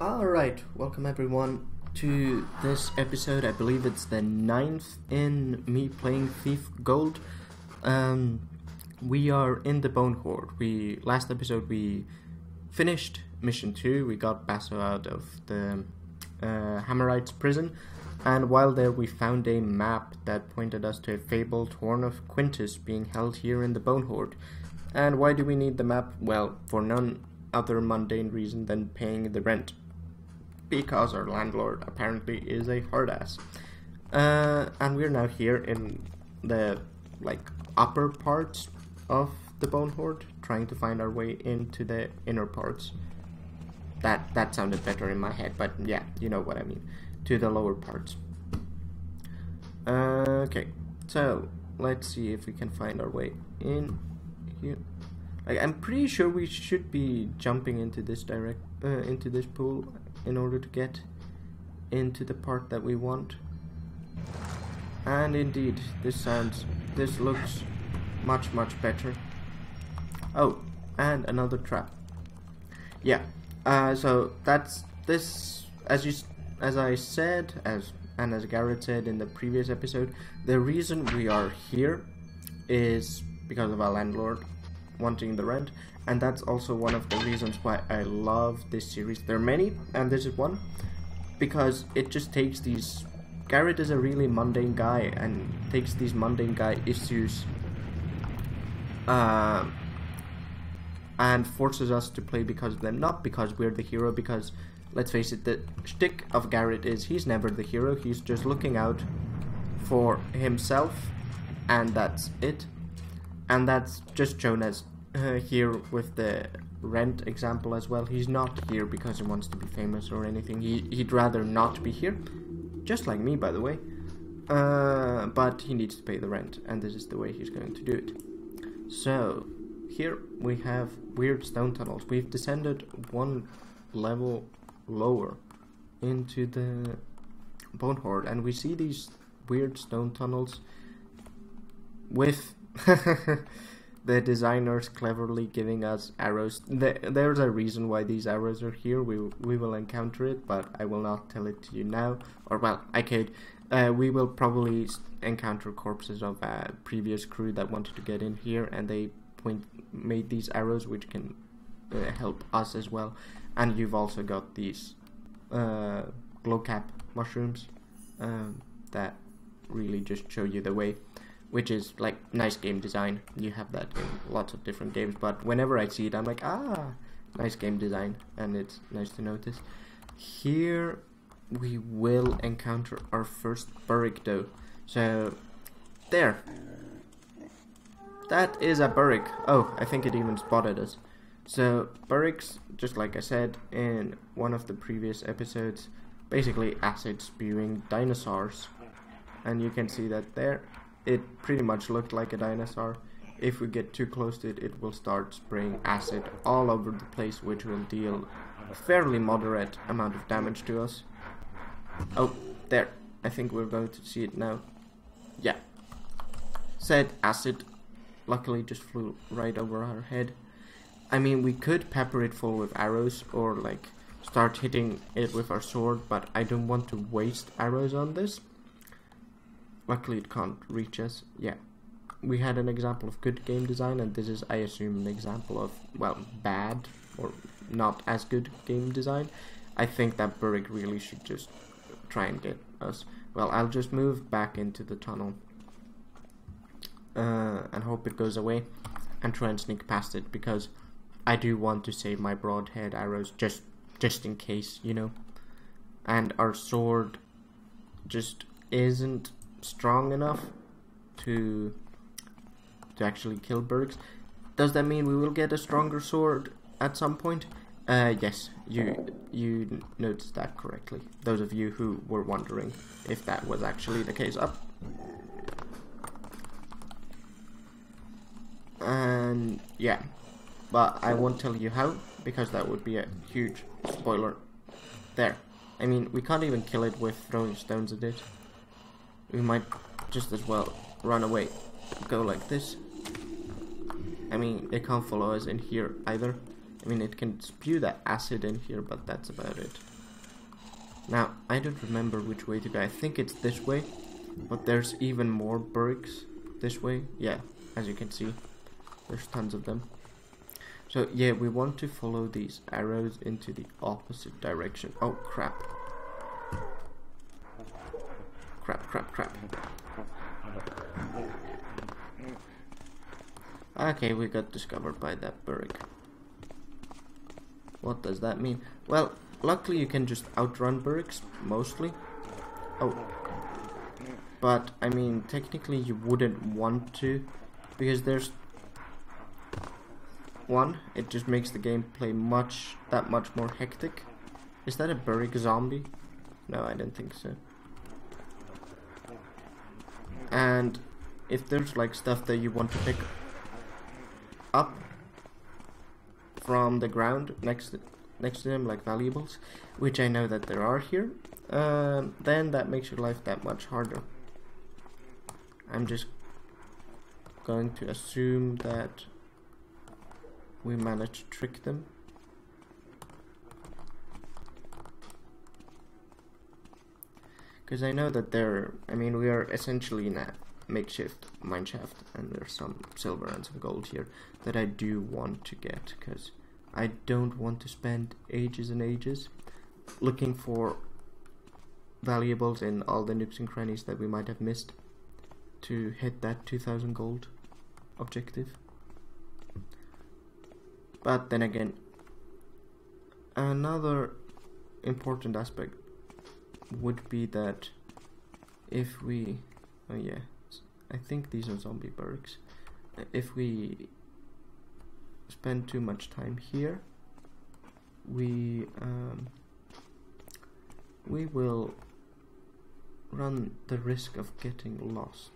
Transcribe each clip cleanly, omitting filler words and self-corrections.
Alright, welcome everyone to this episode. I believe it's the 9th in me playing Thief Gold. We are in the Bone Horde. Last episode we finished mission 2. We got Basso out of the Hammerites prison, and while there we found a map that pointed us to a fabled Horn of Quintus being held here in the Bone Horde. And why do we need the map? Well, for none other mundane reason than paying the rent, because our landlord apparently is a hard ass. And we're now here in the upper parts of the Bone Horde, trying to find our way into the inner parts. That sounded better in my head, but yeah, you know what I mean. To the lower parts. Okay, so let's see if we can find our way in here. I'm pretty sure we should be jumping into this into this pool in order to get into the part that we want. And indeed, this looks much better. Oh, and another trap. Yeah. So that's this. As I said, as Garrett said in the previous episode, the reason we are here is because of our landlord wanting the rent, and that's also one of the reasons why I love this series. There are many, and this is one, because it just takes these... Garrett is a really mundane guy, and takes these mundane guy issues and forces us to play because of them, not because we're the hero, because, let's face it, the shtick of Garrett is he's never the hero, he's just looking out for himself, and that's it. And that's just shown as here with the rent example as well. He's not here because he wants to be famous or anything. He'd rather not be here, just like me, by the way. But he needs to pay the rent, and this is the way he's going to do it. So here we have weird stone tunnels. We've descended one level lower into the Bone Horde, and we see these weird stone tunnels with the designers cleverly giving us arrows. There's a reason why these arrows are here. We will encounter it, but I will not tell it to you now. Or, well, I could. We will probably encounter corpses of a previous crew that wanted to get in here, and they made these arrows, which can help us as well. And you've also got these glowcap mushrooms that really just show you the way, which is like nice game design. You have that in lots of different games, but whenever I see it, I'm like, nice game design, and it's nice to notice. Here we will encounter our first burrick though. So there, that is a burrick. Oh, I think it even spotted us. So burricks, just like I said in one of the previous episodes, basically acid spewing dinosaurs, and you can see that there. It pretty much looked like a dinosaur. If we get too close to it, it will start spraying acid all over the place, which will deal a fairly moderate amount of damage to us. Oh, there. I think we're going to see it now. Yeah. Said acid luckily just flew right over our head. I mean, we could pepper it full with arrows, or start hitting it with our sword, but I don't want to waste arrows on this. Luckily it can't reach us. Yeah, we had an example of good game design, and this is, I assume, an example of, well, bad or not as good game design. I think that burrick really should just try and get us. Well, I'll just move back into the tunnel and hope it goes away, and try and sneak past it, because I do want to save my broadhead arrows just in case, you know. And our sword just isn't strong enough to actually kill burricks. Does that mean we will get a stronger sword at some point? Yes, you noticed that correctly. Those of you who were wondering if that was actually the case. Up. And yeah, but I won't tell you how, because that would be a huge spoiler. There. I mean, we can't even kill it with throwing stones at it. We might just as well run away. Go like this. I mean, they can't follow us in here either. I I mean, it can spew that acid in here, but that's about it. Now, I don't remember which way to go. I think it's this way, but there's even more burricks this way. Yeah, as you can see, there's tons of them. So yeah, we want to follow these arrows into the opposite direction. Oh crap. Crap. Okay, we got discovered by that burrick. What does that mean? Well, luckily you can just outrun burricks, mostly. Oh. But, I mean, technically you wouldn't want to, because there's... One, it just makes the gameplay that much more hectic. Is that a burrick zombie? No, I don't think so. And if there's like stuff that you want to pick up from the ground next to them, like valuables, which I know that there are here, then that makes your life that much harder. I'm just going to assume that we managed to trick them. Because I know that I mean, we are essentially in a makeshift mineshaft, and there's some silver and some gold here that I do want to get, because I don't want to spend ages and ages looking for valuables in all the nooks and crannies that we might have missed to hit that 2000 gold objective. But then again, another important aspect would be that if we... Oh yeah, I think these are zombie burricks. If we spend too much time here, we will run the risk of getting lost.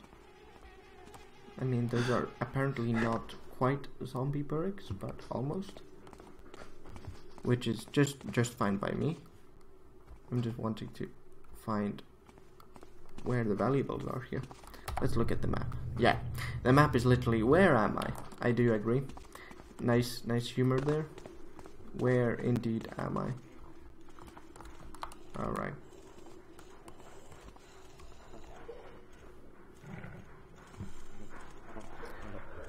I mean, those are apparently not quite zombie burricks, but almost, which is just fine by me. I'm just wanting to find where the valuables are here. Let's look at the map. Yeah, the map is literally, where am I? I do agree. Nice humor there. Where indeed am I? Alright.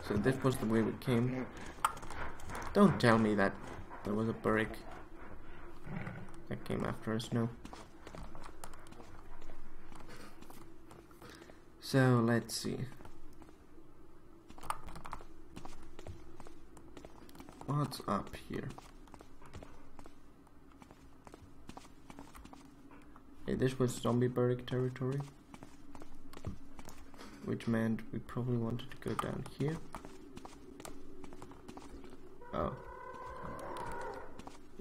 So this was the way we came. Don't tell me that there was a burrick that came after us, no. So let's see. What's up here? Okay, this was zombie burrick territory, which meant we probably wanted to go down here. Oh.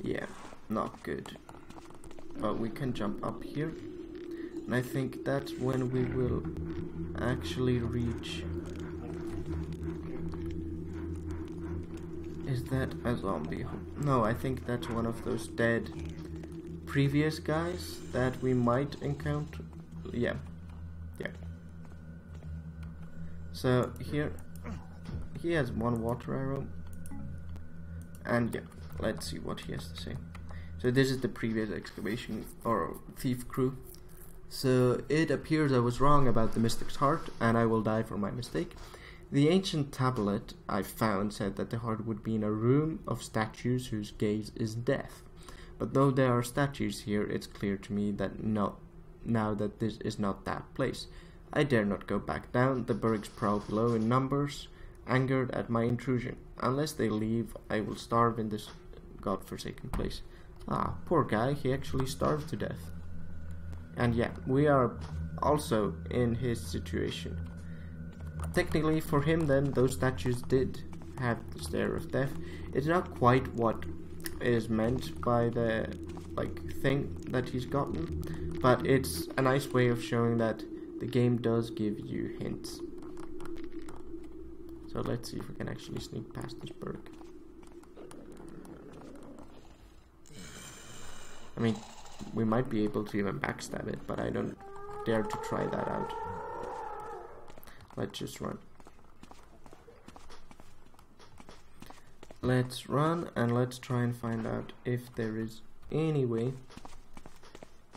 Yeah, not good. But we can jump up here. And I think that's when we will actually reach... Is that a zombie? No, I think that's one of those dead previous guys that we might encounter. Yeah. So here, he has one water arrow. And yeah, let's see what he has to say. So this is the previous excavation or thief crew. So it appears I was wrong about the mystic's heart, and I will die for my mistake. The ancient tablet I found said that the heart would be in a room of statues whose gaze is death. But though there are statues here, it's clear to me that now that this is not that place. I dare not go back down. The burricks prowl below in numbers, angered at my intrusion. Unless they leave, I will starve in this godforsaken place. Ah, poor guy, he actually starved to death. And yeah, we are also in his situation. Technically for him then, those statues did have the stare of death. It's not quite what is meant by the thing that he's gotten, but it's a nice way of showing that the game does give you hints. So let's see if we can actually sneak past this burrick. I mean, we might be able to even backstab it, but I don't dare to try that out. Let's just run. let's run and let's try and find out if there is any way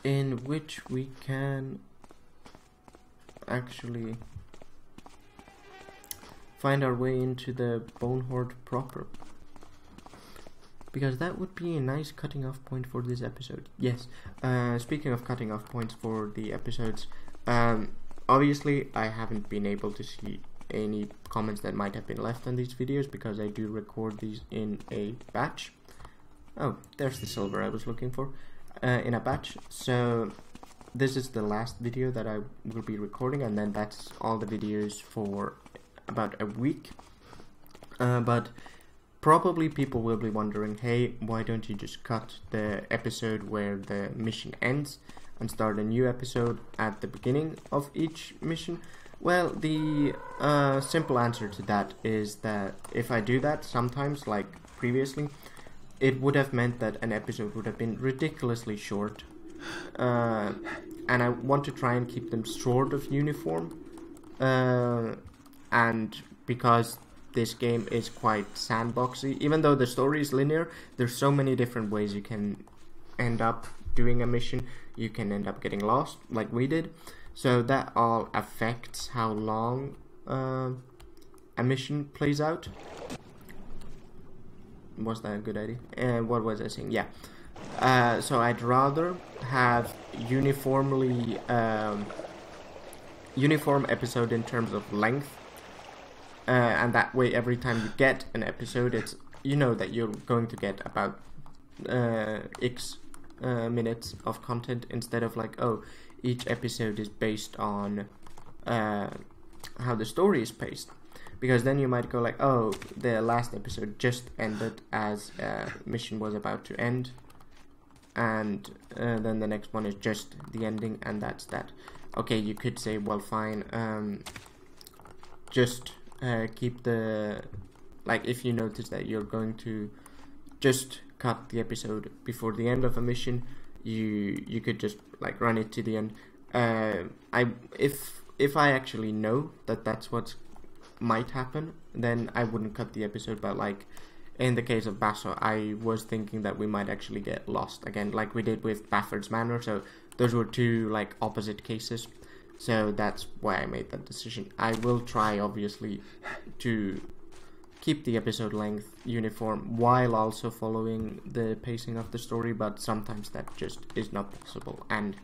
in which we can actually find our way into the bone horde proper, because that would be a nice cutting off point for this episode. Yes, speaking of cutting off points for the episodes, obviously I haven't been able to see any comments that might have been left on these videos because I do record these in a batch. Oh, there's the silver I was looking for, in a batch. So this is the last video that I will be recording, and then that's all the videos for about a week. But probably people will be wondering, hey, why don't you just cut the episode where the mission ends and start a new episode at the beginning of each mission? Well, the simple answer to that is that if I do that sometimes, like previously, it would have meant that an episode would have been ridiculously short, and I want to try and keep them sort of uniform, and because this game is quite sandboxy, even though the story is linear, there's so many different ways you can end up doing a mission. You can end up getting lost like we did, so that all affects how long a mission plays out. Was that a good idea? What was I saying? Yeah. So I'd rather have uniform episode in terms of length, and that way every time you get an episode, it's, you know, that you're going to get about X minutes of content, instead of like, oh, each episode is based on how the story is paced. Because then you might go like, oh, the last episode just ended as mission was about to end, and then the next one is just the ending, and that's that. Okay, you could say, well, fine, just keep the, like, if you notice that you're going to just cut the episode before the end of a mission, you could just like run it to the end. If I actually know that that's what's might happen, then I wouldn't cut the episode. But like in the case of Basso, I was thinking that we might actually get lost again, like we did with Bafford's Manor. So those were two like opposite cases, so that's why I made that decision. I will try obviously to keep the episode length uniform while also following the pacing of the story, but sometimes that just is not possible. And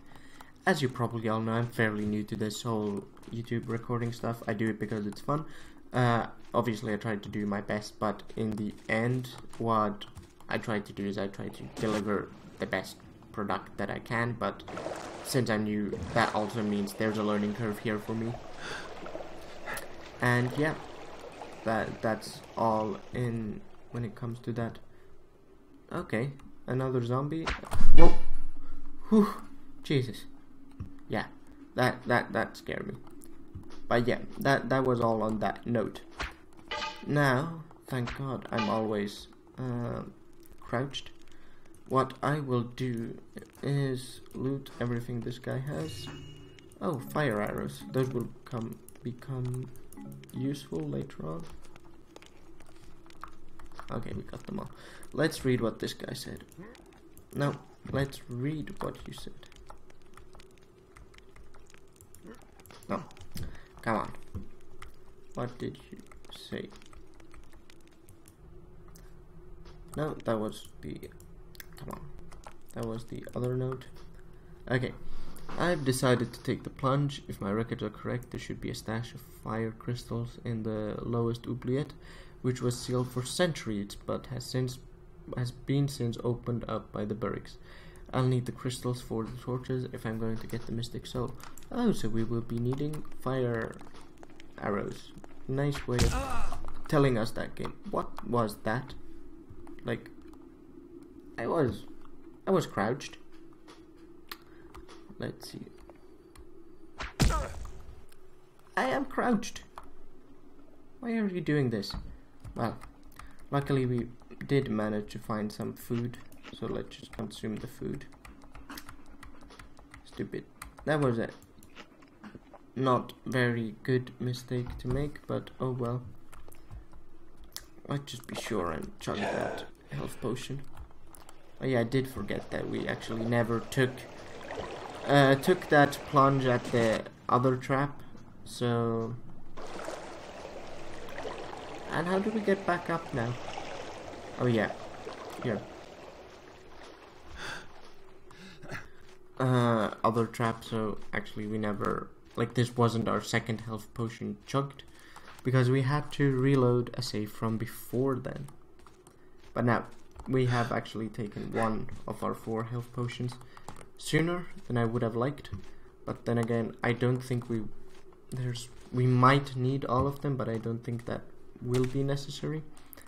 as you probably all know, I'm fairly new to this whole YouTube recording stuff. I do it because it's fun. Obviously I tried to do my best, but in the end what I tried to do is I tried to deliver the best product that I can, but since I'm new, that also means there's a learning curve here for me. And yeah, that's all in when it comes to that. Okay, another zombie. Whoa. Whew. Jesus. Yeah, that scared me. But yeah, that was all on that note. Now, thank God, I'm always crouched. What I will do is loot everything this guy has. Oh, fire arrows. Those will become useful later on. Okay, we got them all. Let's read what this guy said. No, let's read what you said. No, come on. What did you say? No, that was the... Come on. That was the other note. Okay. I've decided to take the plunge. If my records are correct, there should be a stash of fire crystals in the lowest oubliette, which was sealed for centuries, but has been since opened up by the burricks. I'll need the crystals for the torches if I'm going to get the mystic soul. Oh, so we will be needing fire arrows. Nice way of telling us that game. What was that? Like, I was crouched. Let's see. I am crouched. Why are you doing this? Well, luckily we did manage to find some food, so let's just consume the food. Stupid. That was a not very good mistake to make, but oh well. I'd just be sure and chug that health potion. Oh yeah, I did forget that we actually never took that plunge at the other trap. So, and how do we get back up now? Oh yeah, here. Other trap. So actually, we never, like, this wasn't our second health potion chugged because we had to reload a save from before then. But now we have actually taken one of our 4 health potions sooner than I would have liked. But then again, I don't think we might need all of them, but I don't think that will be necessary.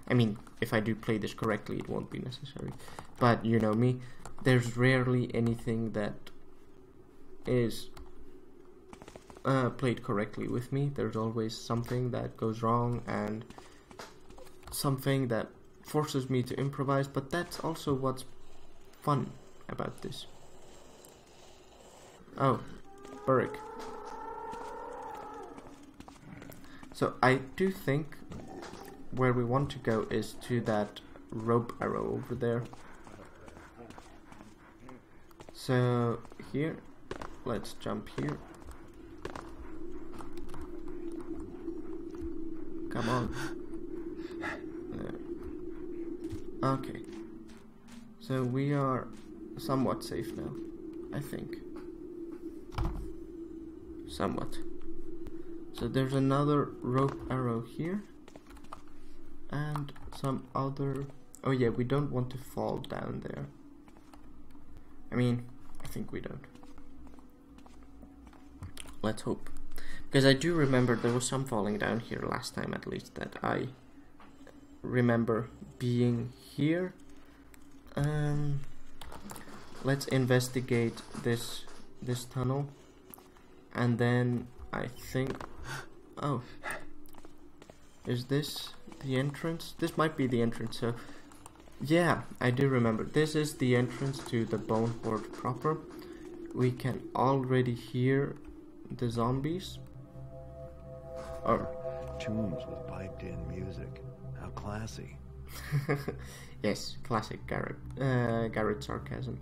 I mean, if I do play this correctly, it won't be necessary. But you know me, there's rarely anything that is played correctly with me. There's always something that goes wrong and something that forces me to improvise, but that's also what's fun about this. Oh, burrick. So I do think where we want to go is to that rope arrow over there. So here, let's jump here. Come on. Okay. So we are somewhat safe now, I think. Somewhat. So there's another rope arrow here. And some other... Oh yeah, we don't want to fall down there. I mean, I think we don't. Let's hope. Because I do remember there was some falling down here last time, at least, that I remember being here. Let's investigate this tunnel. And then I think... Oh. Is this the entrance? This might be the entrance, so... Yeah, I do remember. This is the entrance to the bone horde proper. We can already hear the zombies. Or... Tombs with piped-in music. How classy. Yes, classic Garrett sarcasm.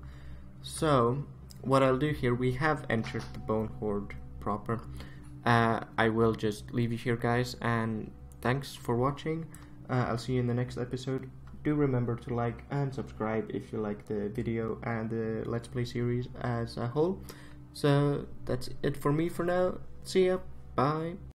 So, what I'll do here, we have entered the bone horde proper. I will just leave you here, guys, and thanks for watching. I'll see you in the next episode. Do remember to like and subscribe if you like the video and the Let's Play series as a whole. So that's it for me for now. See ya. Bye.